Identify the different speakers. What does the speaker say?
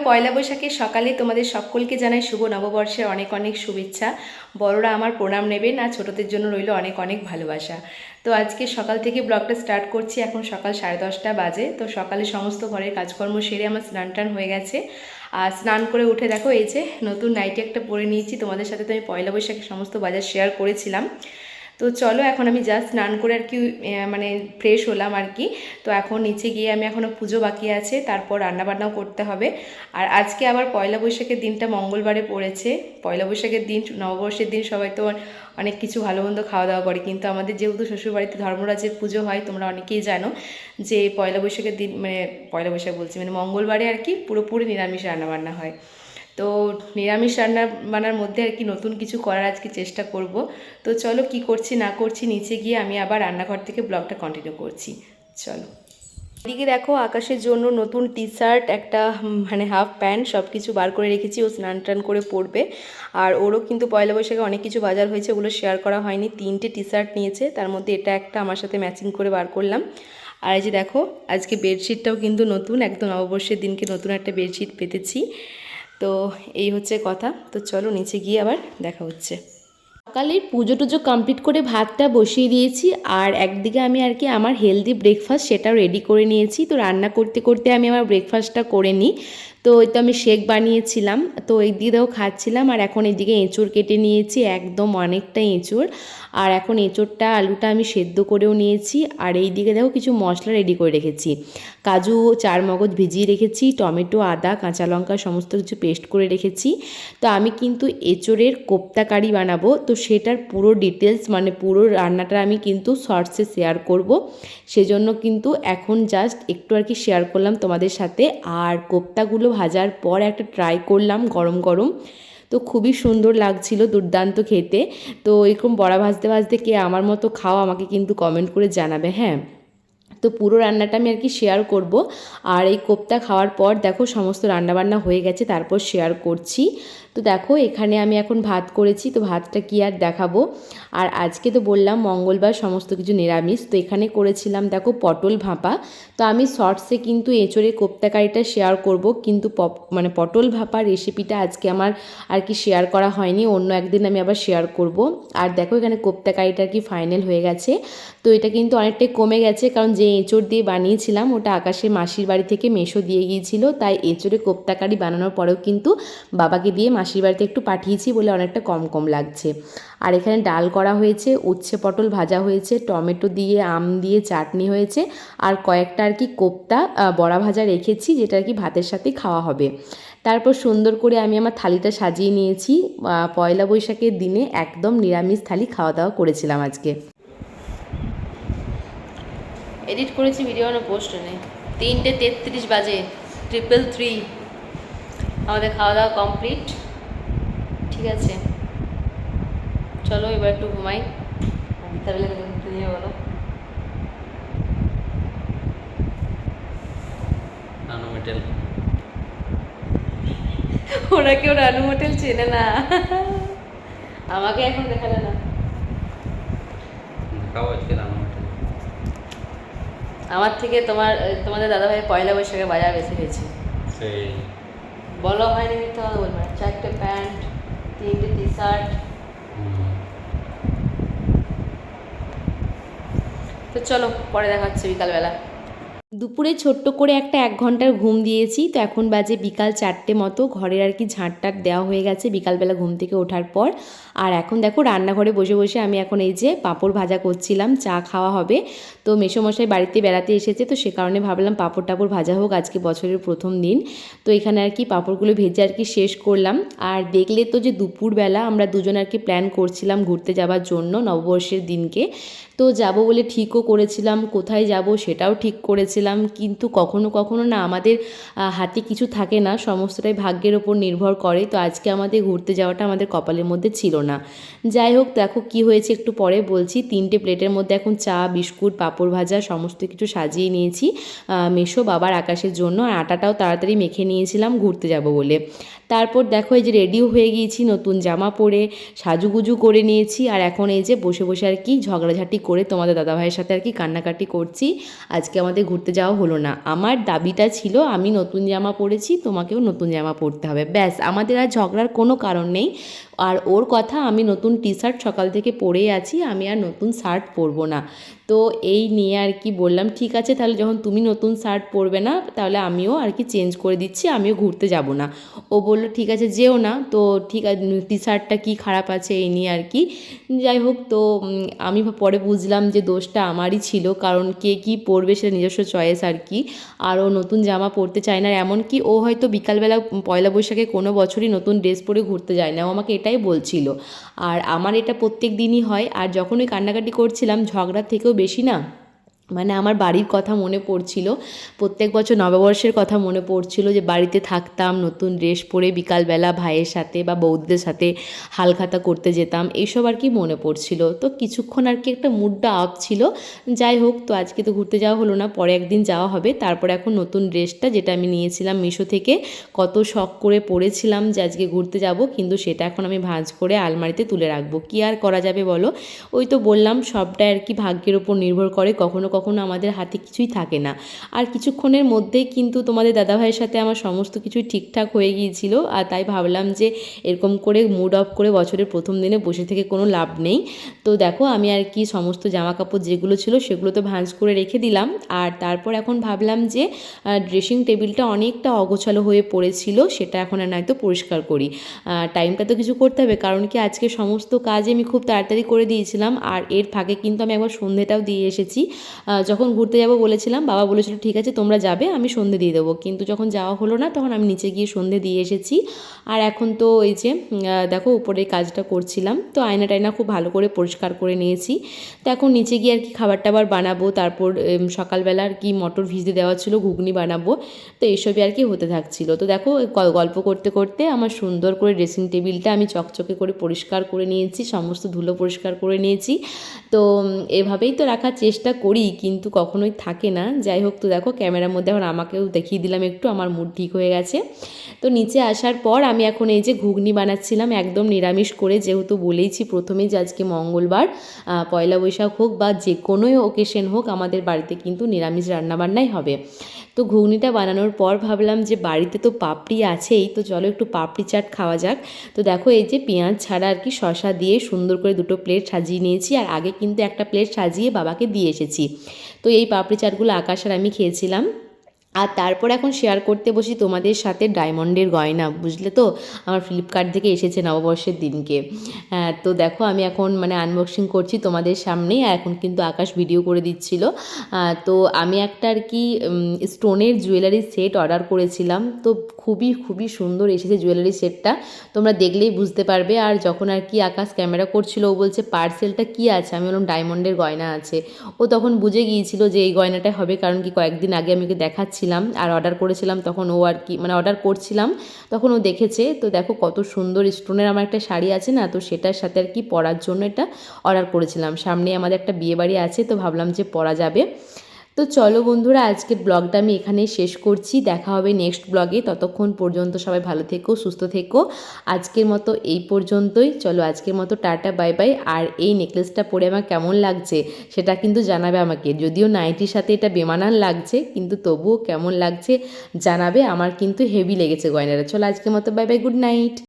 Speaker 1: পয়লা বৈশাখের সকালে তোমাদের সকলকে জানাই শুভ নববর্ষের অনেক অনেক শুভেচ্ছা। বড়রা আমার প্রণাম নেবেন আর ছোটদের জন্য রইল অনেক অনেক ভালোবাসা। তো আজকে সকাল থেকে ব্লগটা স্টার্ট করছি। এখন সকাল 10:30 বাজে। তো সকালে সমস্ত ঘরের কাজকর্ম সেরে আমার স্নান টান হয়ে গেছে। আর স্নান করে উঠে দেখো এই যে নতুন নাইটি একটা পরে নিয়েছি। তোমাদের সাথে তো আমি পয়লা বৈশাখের সমস্ত বাজার শেয়ার করেছিলাম। তো চলো এখন আমি জাস্ট স্নান করে আর কি মানে ফ্রেশ হলাম আর কি। তো এখন নিচে গিয়ে আমি এখনও পুজো বাকি আছে, তারপর রান্নাবান্নাও করতে হবে। আর আজকে আবার পয়লা বৈশাখের দিনটা মঙ্গলবারে পড়েছে। পয়লা বৈশাখের দিন নববর্ষের দিন সবাই তো অনেক কিছু ভালো মন্দ খাওয়া দাওয়া করে, কিন্তু আমাদের যেহেতু শ্বশুরবাড়িতে ধর্মরাজের পুজো হয় তোমরা অনেকেই জানো যে পয়লা বৈশাখের দিন মানে পয়লা বৈশাখ বলছি মানে মঙ্গলবারে আর কি পুরোপুরি নিরামিষ রান্নাবান্না হয়। তো নিরামিষ রান্না বান্নার মধ্যে আর কি নতুন কিছু করার আজকে চেষ্টা করব। তো চলো কি করছি না করছি নিচে গিয়ে আমি আবার রান্নাঘর থেকে ব্লগটা কন্টিনিউ করছি। চলো। এদিকে দেখো আকাশের জন্য নতুন টি শার্ট, একটা মানে হাফ প্যান্ট সব কিছু বার করে রেখেছি। ও স্নান টান করে পরবে। আর ওরও কিন্তু পয়লা বৈশাখে অনেক কিছু বাজার হয়েছে, ওগুলো শেয়ার করা হয়নি। 3টে টি শার্ট নিয়েছে, তার মধ্যে এটা একটা আমার সাথে ম্যাচিং করে বার করলাম। আর এই যে দেখো আজকে বেডশিটটাও কিন্তু নতুন, একদম নববর্ষের দিনকে নতুন একটা বেডশিট পেতেছি। তো এই হচ্ছে কথা। তো চলো নিচে গিয়ে আবার দেখা হচ্ছে। সকালে পুজো টুজো কমপ্লিট করে ভাতটা বসিয়ে দিয়েছি। আর একদিকে আমি আর কি আমার হেলদি ব্রেকফাস্ট সেটাও রেডি করে নিয়েছি। তো রান্না করতে করতে আমি আমার ব্রেকফাস্টটা করে নিই। তো ওই তো আমি শেক বানিয়েছিলাম, তো এই দিকেও খাচ্ছিলাম। আর এখন এইদিকে এঁচড় কেটে নিয়েছি, একদম অনেকটা এঁচড়। আর এখন এঁচড়টা আলুটা আমি সেদ্ধ করেও নিয়েছি। আর এই দিকে দেখো কিছু মশলা রেডি করে রেখেছি। কাজু, চারমগজ ভিজিয়ে রেখেছি, টমেটো, আদা, কাঁচা লঙ্কা সমস্ত কিছু পেস্ট করে রেখেছি। তো আমি কিন্তু এঁচড়ের কোপ্তা কারি বানাবো, তো সেটার পুরো ডিটেলস মানে পুরো রান্নাটা আমি কিন্তু শর্টসে শেয়ার করব। সেজন্য কিন্তু এখন জাস্ট একটু আর কি শেয়ার করলাম তোমাদের সাথে। আর কোপ্তাগুলো ভাজার পর একটা ট্রাই করলাম গরম গরম, তো খুবই সুন্দর লাগছিল, দুর্দান্ত খেতে। তো এরকম বড়া ভাজতে ভাজতে কে আমার মতো খাও আমাকে কিন্তু কমেন্ট করে জানাবে। হ্যাঁ, তো পুরো রান্নাটা আমি আর কি শেয়ার করব। আর এই কোপ্তা খাওয়ার পর দেখো সমস্ত রান্নাবান্না হয়ে গেছে, তারপর শেয়ার করছি। তো দেখো এখানে আমি এখন ভাত করেছি, তো ভাতটা কি আর দেখাবো। আর আজকে তো বললাম মঙ্গলবার সমস্ত কিছু নিরামিষ। তো এখানে করেছিলাম দেখো পটল ভাপা। তো আমি শর্টসে কিন্তু এঁচড়ের কোপ্তা কারিটা শেয়ার করব, কিন্তু মানে পটল ভাপা রেসিপিটা আজকে আমার আর কি শেয়ার করা হয়নি, অন্য একদিন আমি আবার শেয়ার করব। আর দেখো এখানে কোপ্তা কারিটা আর কি ফাইনাল হয়ে গেছে। তো এটা কিন্তু অনেকটাই কমে গেছে, কারণ যে এঁচড় দিয়ে বানিয়েছিলাম ওটা আকাশের মাসির বাড়ি থেকে মেসো দিয়ে গিয়েছিল। তাই এঁচড়ে কোপ্তা কারি বানানোর পরেও কিন্তু বাবাকে দিয়ে মাসির বাড়িতে একটু পাঠিয়েছি বলে অনেকটা কম কম লাগছে। আর এখানে ডাল করা হয়েছে, উচ্ছে পটল ভাজা হয়েছে, টমেটো দিয়ে আম দিয়ে চাটনি হয়েছে। আর কয়েকটা আর কি কোপ্তা বড়া ভাজা রেখেছি, যেটা আর কি ভাতের সাথে খাওয়া হবে। তারপর সুন্দর করে আমি আমার থালিটা সাজিয়ে নিয়েছি। পয়লা বৈশাখের দিনে একদম নিরামিষ থালি খাওয়া দাওয়া করেছিলাম আজকে। এডিট করেছি ভিডিও না পোস্ট নেই। 3:33 বাজে, 333 আমাদের খাওয়া দাওয়া কমপ্লিট। ঠিক আছে চলো এবার একটু ঘুমাই। তাহলে একটু দিয়ে বলো
Speaker 2: আনু মেটেল।
Speaker 1: ওরা কেউ রানু হোটেল চেনে না, আমাকে এখন দেখালে না।
Speaker 2: দেখাও আজকে রানু মেটেল।
Speaker 1: আমার থেকে তোমাদের দাদাভাই পয়লা বৈশাখে বাজার বেশি হয়েছে।
Speaker 2: সেই
Speaker 1: বলো হয়নি মিথ্যা কথা বলবে না। 4টে প্যান্ট, 3টে টি শার্ট। তো চলো পরে দেখা হচ্ছে বিকালবেলা। দুপুরে ছোট্ট করে একটা 1 ঘন্টার ঘুম দিয়েছি। তো এখন বাজে বিকাল 4টে মতো। ঘরের আর কি ঝাঁটটাট দেওয়া হয়ে গেছে বিকালবেলা ঘুম থেকে ওঠার পর। আর এখন দেখো রান্নাঘরে বসে বসে আমি এখন এই যে পাঁপড় ভাজা করছিলাম, চা খাওয়া হবে। তো মেসোমশাই বাড়িতে বেড়াতে এসেছে, তো সে কারণে ভাবলাম পাঁপড় টাপড় ভাজা হোক, আজকে বছরের প্রথম দিন। তো এখানে আর কি পাঁপড়গুলো ভেজে আর কি শেষ করলাম। আর দেখলে তো যে দুপুরবেলা আমরা দুজন আর কি প্ল্যান করছিলাম ঘুরতে যাওয়ার জন্য নববর্ষের দিনকে। তো যাব বলে ঠিকও করেছিলাম, কোথায় যাব সেটাও ঠিক করেছিলাম, কিন্তু কখনো কখনো না আমাদের হাতে কিছু থাকে না, সমস্তটাই ভাগ্যের ওপর নির্ভর করে। তো আজকে আমাদের ঘুরতে যাওয়াটা আমাদের কপালের মধ্যে ছিল না। যাই হোক দেখো কি হয়েছে একটু পরে বলছি। 3টে প্লেটের মধ্যে এখন চা, বিস্কুট, পাঁপড় ভাজা সমস্ত কিছু সাজিয়ে নিয়েছি মেসো, বাবার, আকাশের জন্য। আর আটাটাও তাড়াতাড়ি মেখে নিয়েছিলাম ঘুরতে যাব বলে। তারপর দেখো এই যে রেডিও হয়ে গিয়েছি, নতুন জামা পরে সাজুগুজু করে নিয়েছি। আর এখন এই যে বসে বসে আর কি ঝগড়াঝাটি করে তোমাদের দাদাভাইয়ের সাথে আর কি কান্নাকাটি করছি। আজকে আমাদের ঘুরতে যাওয়া হলো না। আমার দাবিটা ছিল আমি নতুন জামা পরেছি, তোমাকেও নতুন জামা পরতে হবে, ব্যাস। আমাদের আর ঝগড়ার কোনো কারণ নেই। আর ওর কথা, আমি নতুন টি শার্ট সকাল থেকে পরেই আছি, আমি আর নতুন শার্ট পরবো না। তো এই নিয়ে আর কি বললাম ঠিক আছে তাহলে যখন তুমি নতুন শার্ট পরবে না তাহলে আমিও আর কি চেঞ্জ করে দিচ্ছি, আমিও ঘুরতে যাব না। ও বলল ঠিক আছে যেও না। তো ঠিক আছে, টি শার্টটা কী খারাপ আছে এই নিয়ে আর কি। যাই হোক, তো আমি পরে বুঝলাম যে দোষটা আমারই ছিল, কারণ কে কী পরবে সেটা নিজস্ব চয়েস আর কি। আর ও নতুন জামা পরতে চায় না, এমনকি ও হয়তো বিকালবেলা পয়লা বৈশাখে কোনো বছরই নতুন ড্রেস পরে ঘুরতে যায় না, ও আমাকে এটাই বলছিল। আর আমার এটা প্রত্যেক দিনই হয়। আর যখন ওই কান্নাকাটি করছিলাম, ঝগড়ার থেকেও বেশি না মানে আমার বাড়ির কথা মনে পড়ছিল, প্রত্যেক বছর নববর্ষের কথা মনে পড়ছিল, যে বাড়িতে থাকতাম নতুন ড্রেস পরে বিকালবেলা ভাইয়ের সাথে বা বৌদিদের সাথে হালখাতা করতে যেতাম, এইসব আর কি মনে পড়ছিল। তো কিছুক্ষণ আর কি একটা মুডটা আপ ছিল। যাই হোক, তো আজকে তো ঘুরতে যাওয়া হলো না, পরে একদিন যাওয়া হবে। তারপরে এখন নতুন ড্রেসটা যেটা আমি নিয়েছিলাম মিশো থেকে, কত শখ করে পরেছিলাম যে আজকে ঘুরতে যাব, কিন্তু সেটা এখন আমি ভাঁজ করে আলমারিতে তুলে রাখবো। কী আর করা যাবে বলো, ওই তো বললাম সবটাই আর কি ভাগ্যের ওপর নির্ভর করে, কখনো কখনো আমাদের হাতে কিছুই থাকে না। আর কিছুক্ষণের মধ্যেই কিন্তু তোমাদের দাদাভাইয়ের সাথে আমার সমস্ত কিছুই ঠিকঠাক হয়ে গিয়েছিল। আর তাই ভাবলাম যে এরকম করে মুড অফ করে বছরের প্রথম দিনে বসে থেকে কোনো লাভ নেই। তো দেখো আমি আর কি সমস্ত জামা কাপড় যেগুলো ছিল সেগুলো তো ভাঁজ করে রেখে দিলাম। আর তারপর এখন ভাবলাম যে ড্রেসিং টেবিলটা অনেকটা অগোছালো হয়ে পড়েছিল, সেটা এখন আর নয়তো পরিষ্কার করি। টাইমটা তো কিছু করতে হবে, কারণ কি আজকে সমস্ত কাজ আমি খুব তাড়াতাড়ি করে দিয়েছিলাম। আর এর ফাঁকে কিন্তু আমি একবার সন্ধেটাও দিয়ে এসেছি। যখন ঘুরতে যাব বলেছিলাম, বাবা বলেছিল ঠিক আছে তোমরা যাবে, আমি সন্ধে দিয়ে দেবো, কিন্তু যখন যাওয়া হলো না তখন আমি নিচে গিয়ে সন্ধে দিয়ে এসেছি। আর এখন তো এই যে দেখো উপরের কাজটা করছিলাম, তো আয়না টায়না খুব ভালো করে পরিষ্কার করে নিয়েছি। তো এখন নিচে গিয়ে আর কি খাবার টাবার বানাবো, তারপর সকালবেলা আর কি মটর ভিজতে দেওয়া ছিল, ঘুগনি বানাবো। তো এইসবই আর কি হতে থাকছিল। তো দেখো গল্প করতে করতে আমার সুন্দর করে ড্রেসিং টেবিলটা আমি চকচকে করে পরিষ্কার করে নিয়েছি, সমস্ত ধুলো পরিষ্কার করে নিয়েছি। তো এভাবেই তো রাখার চেষ্টা করি, কিন্তু কখনোই থাকে না। যাই হোক, তো দেখো ক্যামেরার মধ্যে এখন আমাকেও দেখিয়ে দিলাম একটু, আমার মুড ঠিক হয়ে গেছে। তো নিচে আসার পর আমি এখন এই যে ঘুগনি বানাচ্ছিলাম একদম নিরামিষ করে, যেহেতু বলেইছি প্রথমেই যে আজকে মঙ্গলবার, পয়লা বৈশাখ হোক বা যে কোনোই ওকেশন হোক আমাদের বাড়িতে কিন্তু নিরামিষ রান্নাবান্নাই হবে। তো ঘুগনিটা বানানোর পর ভাবলাম যে বাড়িতে তো পাপড়ি আছেই, তো চলো একটু পাপড়ি চাট খাওয়া যাক। তো দেখো এই যে পেঁয়াজ ছাড়া আর কি শসা দিয়ে সুন্দর করে দুটো প্লেট সাজিয়ে নিয়েছি, আর আগে কিন্তু একটা প্লেট সাজিয়ে বাবাকে দিয়ে এসেছি। তো এই পাপড়ি চাটগুলো আকাশ আর আমি খেয়েছিলাম। আর তারপর এখন শেয়ার করতে বসি তোমাদের সাথে ডায়মন্ডের গয়না, বুঝলে তো আমার ফ্লিপকার্ট থেকে এসেছে নববর্ষের দিনকে। তো দেখো আমি এখন মানে আনবক্সিং করছি তোমাদের সামনেই, আর এখন কিন্তু আকাশ ভিডিও করে দিচ্ছিল। তো আমি একটা আর কি স্টোনের জুয়েলারি সেট অর্ডার করেছিলাম, তো খুবই খুবই সুন্দর এসেছে জুয়েলারি সেটটা, তোমরা দেখলেই বুঝতে পারবে। আর যখন আর কি আকাশ ক্যামেরা করছিল ও বলছে পার্সেলটা কী আছে, আমি বললাম ডায়মন্ডের গয়না আছে। ও তখন বুঝে গিয়েছিল যে এই গয়নাটাই হবে, কারণ কি কয়েকদিন আগে আমি ওকে দেখাচ্ছিলাম আর অর্ডার করেছিলাম, তখন ও আর কি মানে অর্ডার করছিলাম তখন ও দেখেছে। তো দেখো কত সুন্দর স্টোনের আমার একটা শাড়ি আছে না, তো সেটার সাথে আর কি পরার জন্য এটা অর্ডার করেছিলাম। সামনে আমাদের একটা বিয়েবাড়ি আছে, তো ভাবলাম যে পরা যাবে। তো চলো বন্ধুরা, আজকের ব্লগটা আমি এখানেই শেষ করছি, দেখা হবে নেক্সট ব্লগে। ততক্ষণ পর্যন্ত সবাই ভালো থেকো, সুস্থ থেকো। আজকের মতো এই পর্যন্তই, চলো আজকের মতো টাটা বাই বাই। আর এই নেকলেসটা পরে আমার কেমন লাগছে সেটা কিন্তু জানাবে আমাকে, যদিও নাইটির সাথে এটা বেমানান লাগছে কিন্তু তবুও কেমন লাগছে জানাবে, আমার কিন্তু হেভি লেগেছে গয়নাটা। চলো আজকের মতো বাই বাই, গুড নাইট।